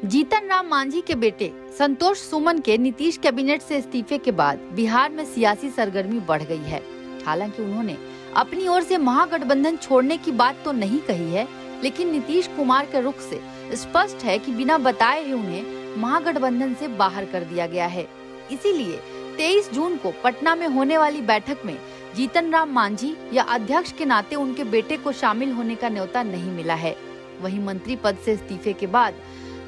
जीतन राम मांझी के बेटे संतोष सुमन के नीतीश कैबिनेट से इस्तीफे के बाद बिहार में सियासी सरगर्मी बढ़ गई है। हालांकि उन्होंने अपनी ओर से महागठबंधन छोड़ने की बात तो नहीं कही है, लेकिन नीतीश कुमार के रुख से स्पष्ट है कि बिना बताए ही उन्हें महागठबंधन से बाहर कर दिया गया है। इसीलिए 23 जून को पटना में होने वाली बैठक में जीतन राम मांझी या अध्यक्ष के नाते उनके बेटे को शामिल होने का न्योता नहीं मिला है। वहीं मंत्री पद से इस्तीफे के बाद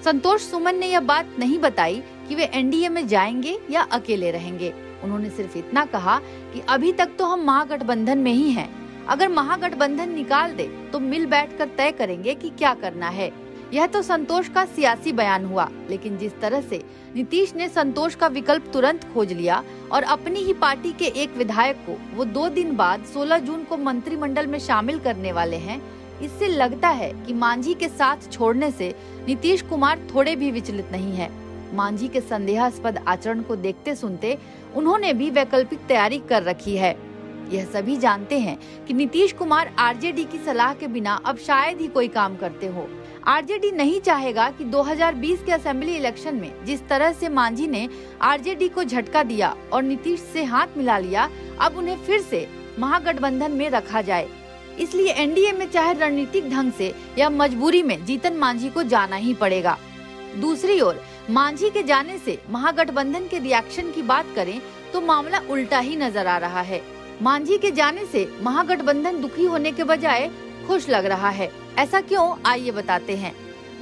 संतोष सुमन ने यह बात नहीं बताई कि वे एनडीए में जाएंगे या अकेले रहेंगे। उन्होंने सिर्फ इतना कहा कि अभी तक तो हम महागठबंधन में ही हैं। अगर महागठबंधन निकाल दे तो मिल बैठकर तय करेंगे कि क्या करना है। यह तो संतोष का सियासी बयान हुआ, लेकिन जिस तरह से नीतीश ने संतोष का विकल्प तुरंत खोज लिया और अपनी ही पार्टी के एक विधायक को वो 2 दिन बाद 16 जून को मंत्रिमंडल में शामिल करने वाले हैं, इससे लगता है कि मांझी के साथ छोड़ने से नीतीश कुमार थोड़े भी विचलित नहीं है। मांझी के संदेहास्पद आचरण को देखते सुनते उन्होंने भी वैकल्पिक तैयारी कर रखी है। यह सभी जानते हैं कि नीतीश कुमार आरजेडी की सलाह के बिना अब शायद ही कोई काम करते हो। आरजेडी नहीं चाहेगा कि 2020 के असेंबली इलेक्शन में जिस तरह से मांझी ने आरजेडी को झटका दिया और नीतीश से हाथ मिला लिया, अब उन्हें फिर से महागठबंधन में रखा जाए। इसलिए एनडीए में चाहे रणनीतिक ढंग से या मजबूरी में जीतन मांझी को जाना ही पड़ेगा। दूसरी ओर मांझी के जाने से महागठबंधन के रिएक्शन की बात करें तो मामला उल्टा ही नजर आ रहा है। मांझी के जाने से महागठबंधन दुखी होने के बजाय खुश लग रहा है। ऐसा क्यों, आइए बताते हैं।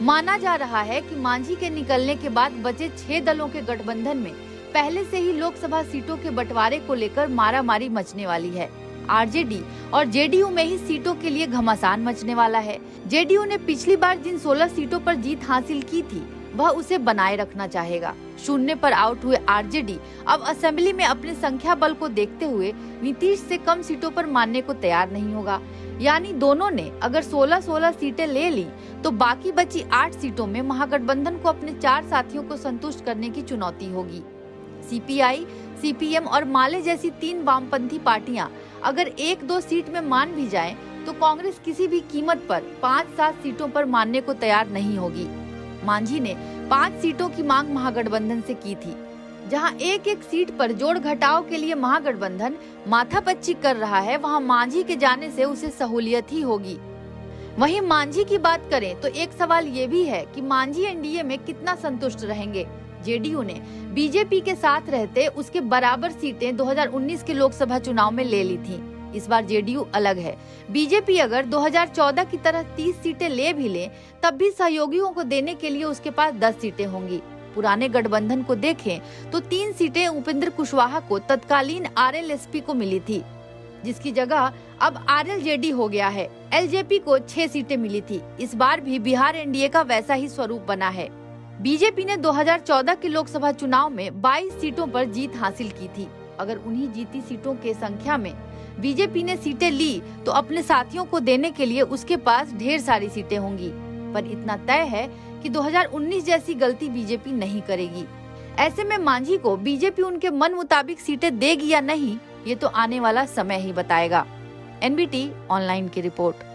माना जा रहा है कि मांझी के निकलने के बाद बचे 6 दलों के गठबंधन में पहले से ही लोकसभा सीटों के बंटवारे को लेकर मारामारी मचने वाली है। आरजेडी और जेडीयू में ही सीटों के लिए घमासान मचने वाला है। जेडीयू ने पिछली बार जिन 16 सीटों पर जीत हासिल की थी, वह उसे बनाए रखना चाहेगा। शून्य पर आउट हुए आरजेडी अब असेंबली में अपने संख्या बल को देखते हुए नीतीश से कम सीटों पर मानने को तैयार नहीं होगा। यानी दोनों ने अगर 16-16 सीटें ले ली तो बाकी बची 8 सीटों में महागठबंधन को अपने 4 साथियों को संतुष्ट करने की चुनौती होगी। सीपीआई, सीपीएम और माले जैसी 3 वामपंथी पार्टियां अगर 1-2 सीट में मान भी जाएं, तो कांग्रेस किसी भी कीमत पर 5-7 सीटों पर मानने को तैयार नहीं होगी। मांझी ने 5 सीटों की मांग महागठबंधन से की थी। जहां एक सीट पर जोड़ घटाव के लिए महागठबंधन माथापच्ची कर रहा है, वहां मांझी के जाने से उसे सहूलियत ही होगी। वहीं मांझी की बात करें तो एक सवाल ये भी है कि मांझी एनडीए में कितना संतुष्ट रहेंगे। जेडीयू ने बीजेपी के साथ रहते उसके बराबर सीटें 2019 के लोकसभा चुनाव में ले ली थीं। इस बार जेडीयू अलग है। बीजेपी अगर 2014 की तरह 30 सीटें ले भी ले, तब भी सहयोगियों को देने के लिए उसके पास 10 सीटें होंगी। पुराने गठबंधन को देखें तो 3 सीटें उपेंद्र कुशवाहा को तत्कालीन आरएलएसपी को मिली थी, जिसकी जगह अब आरएलजेडी हो गया है। एलजेपी को 6 सीटें मिली थी। इस बार भी बिहार एनडीए का वैसा ही स्वरूप बना है। बीजेपी ने 2014 के लोकसभा चुनाव में 22 सीटों पर जीत हासिल की थी। अगर उन्हीं जीती सीटों के संख्या में बीजेपी ने सीटें ली तो अपने साथियों को देने के लिए उसके पास ढेर सारी सीटें होंगी। पर इतना तय है कि 2019 जैसी गलती बीजेपी नहीं करेगी। ऐसे में मांझी को बीजेपी उनके मन मुताबिक सीटें देगी या नहीं, ये तो आने वाला समय ही बताएगा। एनबीटी ऑनलाइन की रिपोर्ट।